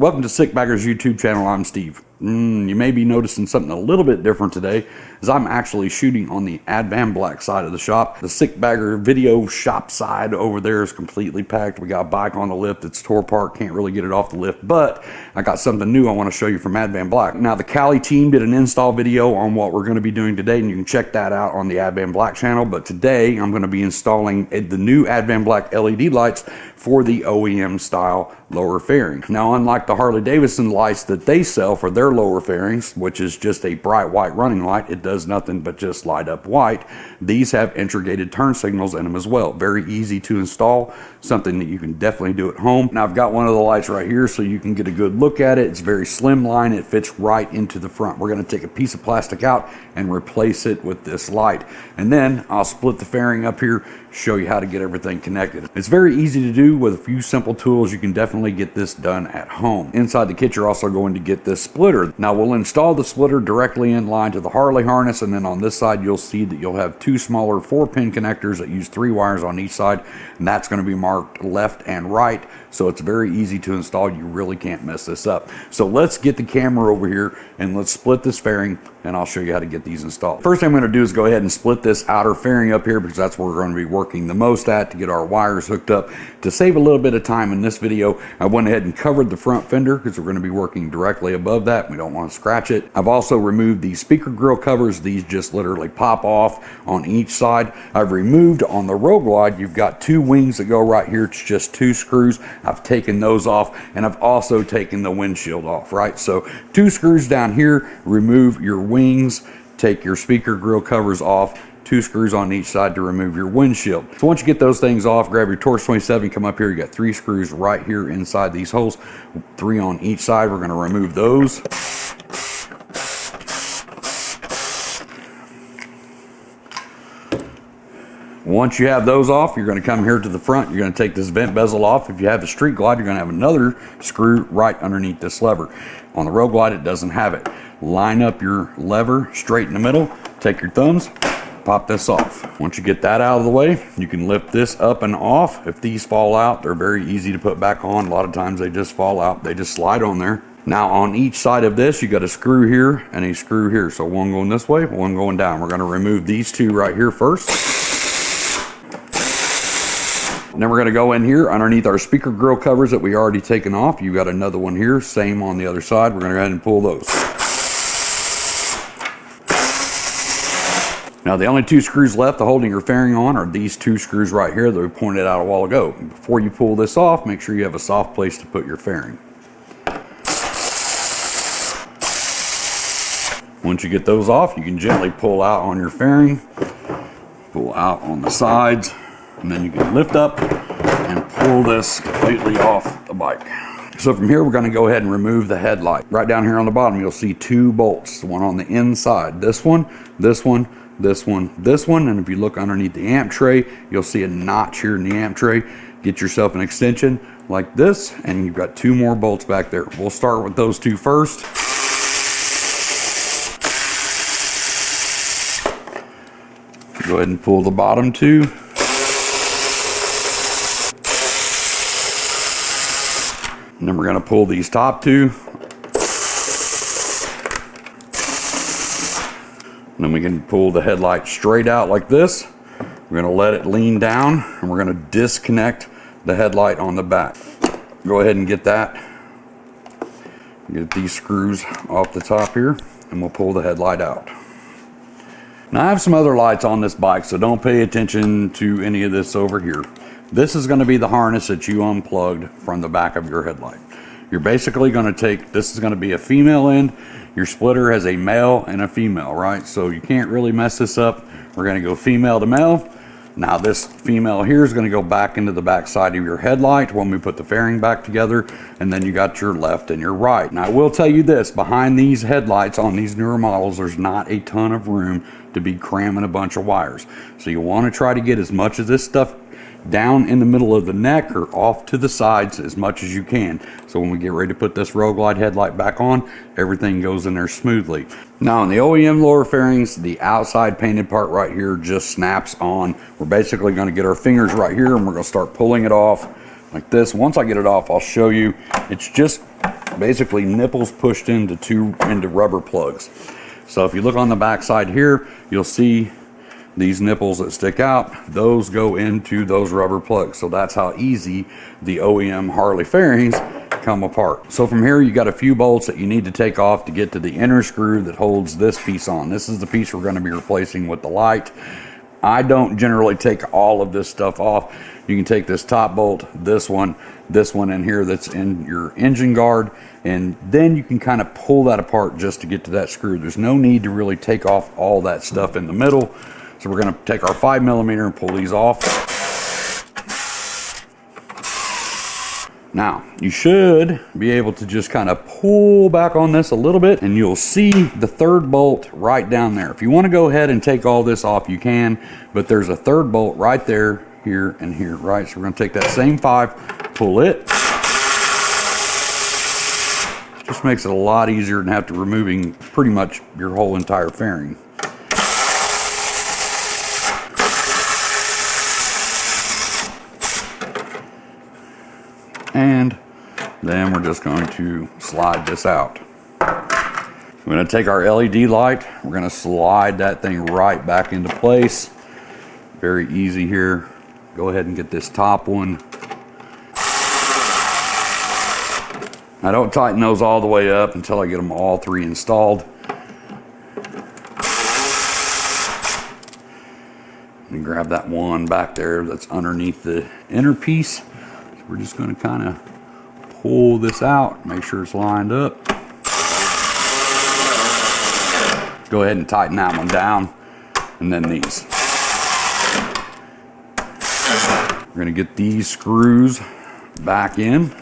Welcome to Sikbaggers YouTube channel. I'm Steve. You may be noticing something a little bit different today, as I'm actually shooting on the Advanblack side of the shop. The Sikbagger video shop side over there is completely packed. We got a bike on the lift that's tore apart, can't really get it off the lift, but I got something new I want to show you from Advanblack. Now, the Cali team did an install video on what we're going to be doing today, and you can check that out on the Advanblack channel. But today I'm going to be installing the new Advanblack LED lights for the OEM style lower fairing. Now, unlike the Harley Davidson lights that they sell for their lower fairings, which is just a bright white running light, it does nothing but just light up white, these have integrated turn signals in them as well. Very easy to install, something that you can definitely do at home. Now, I've got one of the lights right here so you can get a good look at it. It's very slim line, it fits right into the front. We're going to take a piece of plastic out and replace it with this light, and then I'll split the fairing up here, show you how to get everything connected. It's very easy to do with a few simple tools. You can definitely get this done at home. Inside the kit, you're also going to get this splitter. Now, we'll install the splitter directly in line to the Harley harness, and then on this side you'll see that you'll have two smaller 4-pin connectors that use 3 wires on each side, and that's going to be marked left and right, so it's very easy to install. You really can't mess this up. So let's get the camera over here and let's split this fairing, and I'll show you how to get these installed. First thing I'm going to do is go ahead and split this outer fairing up here, because that's where we're going to be working the most at to get our wires hooked up. To save a little bit of time in this video, I went ahead and covered the front fender because we're going to be working directly above that. We don't want to scratch it. I've also removed these speaker grill covers. These just literally pop off on each side. I've removed on the Rogue Glide, you've got 2 wings that go right here. It's just 2 screws. I've taken those off, and I've also taken the windshield off, right? So 2 screws down here, remove your wings, take your speaker grill covers off, 2 screws on each side to remove your windshield. So once you get those things off, grab your Torx 27, come up here, you got 3 screws right here inside these holes, 3 on each side. We're going to remove those. Once you have those off, you're going to come here to the front. You're going to take this vent bezel off. If you have a Street Glide, you're going to have another screw right underneath this lever. On the Rogue Glide, it doesn't have it. Line up your lever straight in the middle, take your thumbs, pop this off. Once you get that out of the way, you can lift this up and off. If these fall out, they're very easy to put back on. A lot of times they just fall out. They just slide on there. Now, on each side of this, you got a screw here and a screw here. So one going this way, one going down. We're going to remove these 2 right here first. And then we're going to go in here underneath our speaker grill covers that we already taken off. You got another one here, same on the other side. We're going to go ahead and pull those. Now, the only 2 screws left holding your fairing on are these 2 screws right here that we pointed out a while ago. Before you pull this off, make sure you have a soft place to put your fairing. Once you get those off, you can gently pull out on your fairing, pull out on the sides, and then you can lift up and pull this completely off the bike. So from here, we're going to go ahead and remove the headlight. Right down here on the bottom, you'll see 2 bolts, the one on the inside. This one, this one, this one, this one. And if you look underneath the amp tray, you'll see a notch here in the amp tray. Get yourself an extension like this, and you've got 2 more bolts back there. We'll start with those 2 first. Go ahead and pull the bottom 2. And then we're going to pull these top 2. And then we can pull the headlight straight out like this. We're going to let it lean down, and we're going to disconnect the headlight on the back. Go ahead and get that. Get these screws off the top here, and we'll pull the headlight out. Now, I have some other lights on this bike, so don't pay attention to any of this over here. This is going to be the harness that you unplugged from the back of your headlight. You're basically going to take, this is going to be a female end. Your splitter has a male and a female, right? So you can't really mess this up. We're going to go female to male. Now, this female here is going to go back into the back side of your headlight when we put the fairing back together, and then you got your left and your right. Now, I will tell you this, behind these headlights on these newer models, there's not a ton of room to be cramming a bunch of wires. So you want to try to get as much of this stuff down in the middle of the neck or off to the sides as much as you can. So when we get ready to put this Rogue Glide headlight back on, everything goes in there smoothly. Now, on the OEM lower fairings, the outside painted part right here just snaps on. We're basically going to get our fingers right here, and we're going to start pulling it off like this. Once I get it off, I'll show you. It's just basically nipples pushed into rubber plugs. So if you look on the back side here, you'll see these nipples that stick out. Those go into those rubber plugs. So that's how easy the OEM Harley fairings come apart. So from here, you got a few bolts that you need to take off to get to the inner screw that holds this piece on. This is the piece we're going to be replacing with the light. I don't generally take all of this stuff off. You can take this top bolt, this one in here that's in your engine guard, and then you can kind of pull that apart just to get to that screw. There's no need to really take off all that stuff in the middle. So we're going to take our 5mm and pull these off. Now, you should be able to just kind of pull back on this a little bit, and you'll see the third bolt right down there. If you want to go ahead and take all this off, you can, but there's a third bolt right there, here, and here, right? So we're going to take that same 5, pull it. Just makes it a lot easier than have to removing pretty much your whole entire fairing. And then we're just going to slide this out. We're going to take our LED light, we're going to slide that thing right back into place. Very easy here. Go ahead and get this top one. I don't tighten those all the way up until I get them all 3 installed. And grab that one back there that's underneath the inner piece. So we're just going to kind of pull this out, make sure it's lined up. Go ahead and tighten that one down, and then these. We're going to get these screws back in.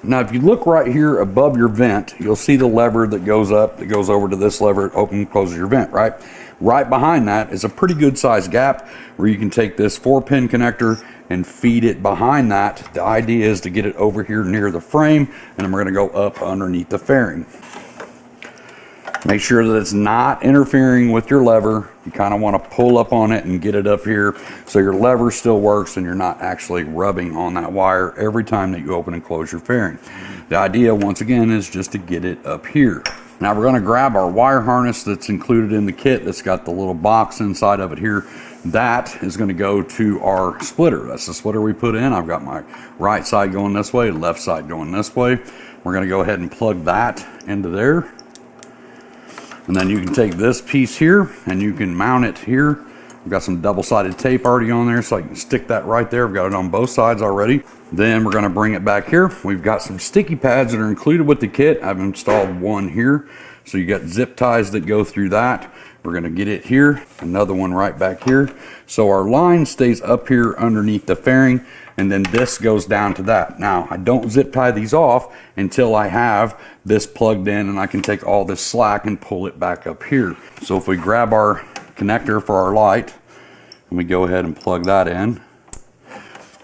Now, if you look right here above your vent, you'll see the lever that goes up, that goes over to this lever, it opens and closes your vent, right? Right behind that is a pretty good sized gap where you can take this 4-pin connector and feed it behind that. The idea is to get it over here near the frame, and then we're going to go up underneath the fairing. Make sure that it's not interfering with your lever. You kind of want to pull up on it and get it up here so your lever still works and you're not actually rubbing on that wire every time that you open and close your fairing. The idea, once again, is just to get it up here. Now we're going to grab our wire harness that's included in the kit that's got the little box inside of it here. That is going to go to our splitter. That's the splitter we put in. I've got my right side going this way, left side going this way. We're going to go ahead and plug that into there. And then you can take this piece here and you can mount it here. I've got some double-sided tape already on there, so I can stick that right there. I've got it on both sides already. Then we're going to bring it back here. We've got some sticky pads that are included with the kit. I've installed one here. So you got zip ties that go through that. We're going to get it here, another one right back here. So our line stays up here underneath the fairing, and then this goes down to that. Now, I don't zip tie these off until I have this plugged in and I can take all this slack and pull it back up here. So if we grab our connector for our light and we go ahead and plug that in,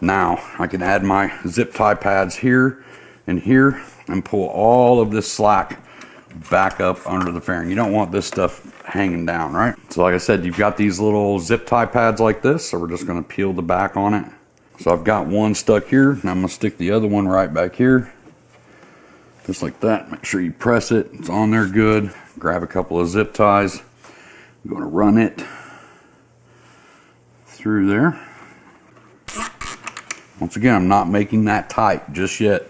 now I can add my zip tie pads here and here and pull all of this slack back up under the fairing. You don't want this stuff hanging down, right? So like I said, you've got these little zip tie pads like this, so we're just going to peel the back on it. So I've got one stuck here, and I'm going to stick the other one right back here, just like that. Make sure you press it, it's on there good. Grab a couple of zip ties. I'm going to run it through there. Once again, I'm not making that tight just yet.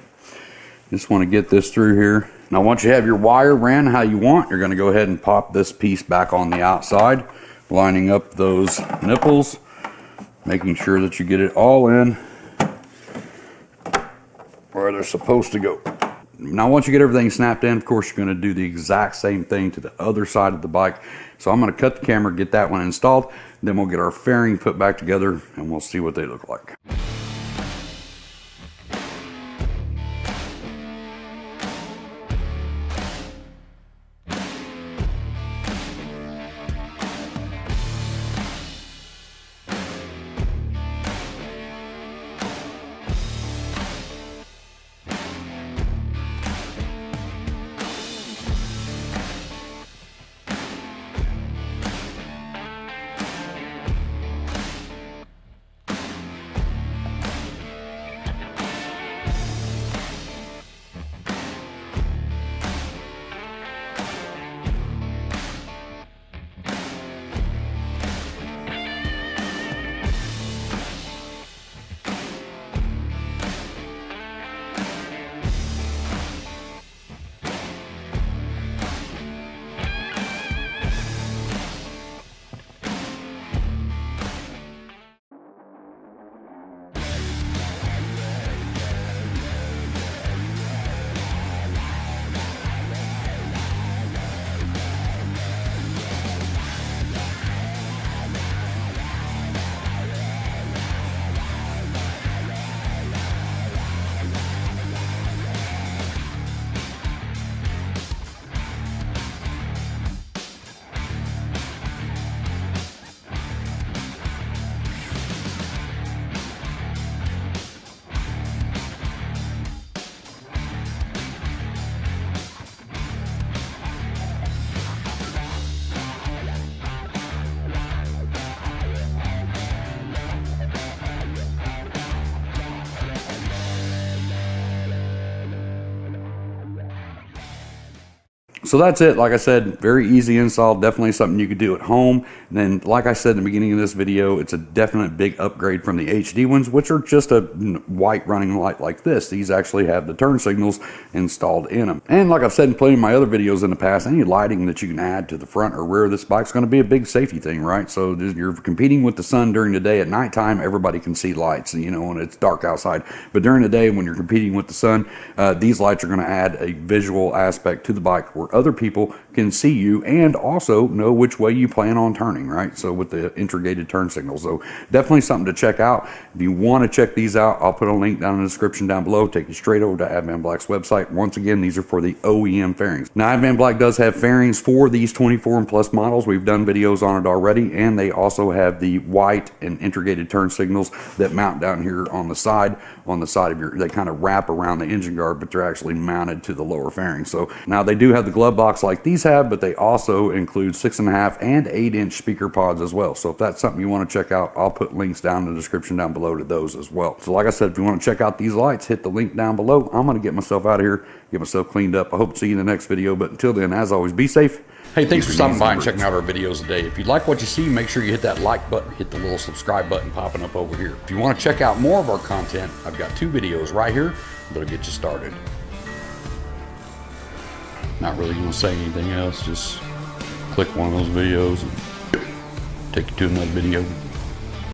Just want to get this through here. Now once you have your wire ran how you want, you're going to go ahead and pop this piece back on the outside, lining up those nipples, making sure that you get it all in where they're supposed to go. Now once you get everything snapped in, of course you're going to do the exact same thing to the other side of the bike. So I'm going to cut the camera, get that one installed, then we'll get our fairing put back together and we'll see what they look like. So that's it. Like I said, very easy install, definitely something you could do at home. And then, like I said in the beginning of this video, it's a definite big upgrade from the HD ones, which are just a white running light like this. These actually have the turn signals installed in them. And like I've said in plenty of my other videos in the past, any lighting that you can add to the front or rear of this bike is going to be a big safety thing, right? So you're competing with the sun during the day. At nighttime, everybody can see lights, you know, when it's dark outside. But during the day, when you're competing with the sun, these lights are going to add a visual aspect to the bike where other people can see you and also know which way you plan on turning, right? So with the integrated turn signals. So definitely something to check out. If you want to check these out, I'll put a link down in the description down below, take you straight over to Advanblack's website. Once again, these are for the OEM fairings. Now, Advanblack does have fairings for these 24 and plus models. We've done videos on it already, and they also have the white and integrated turn signals that mount down here on the side of your, they kind of wrap around the engine guard, but they're actually mounted to the lower fairing. So now they do have the glove box like these have, but they also include 6.5 and 8-inch speaker pods as well. So if that's something you want to check out, I'll put links down in the description down below to those as well. So like I said, if you want to check out these lights, hit the link down below. I'm going to get myself out of here, get myself cleaned up. I hope to see you in the next video, but until then, as always, be safe. Hey, thanks for stopping by and checking out our videos today. If you like what you see, make sure you hit that like button, hit the little subscribe button popping up over here. If you want to check out more of our content, I've got 2 videos right here that'll get you started. Not really going to say anything else, just click one of those videos and take you to another video.